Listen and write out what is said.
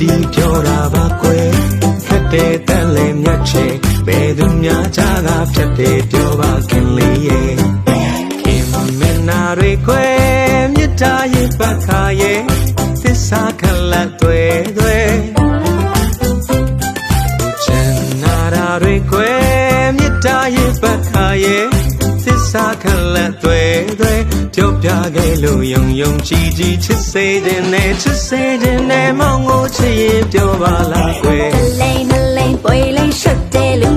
တီးပြောတာပါကွယ်ခက်တဲ့တန်လေမြတ်ချေဘယ်သူများကြားကဖြတ်တယ်ပြောပါခင်လေးရဲ့ခင်မနာတွေခွဲမြတ်တာရဲ့ပတ်ခါရဲ့သစ္စာခလတ်တွေချန်နာရာတွေခွဲမြတ်တာရဲ့ပတ်ခါရဲ့သစ္စာခလတ်တွေပြောပြခဲ့လို့ယုံယုံကြည်ကြည်ချစ်စေခြင်းနဲ့မောင်ကိုချစ်ရင်ပြောပါလားကွယ်မလိမ့်ပွေလိမ့်ရှုပ်တယ်လူ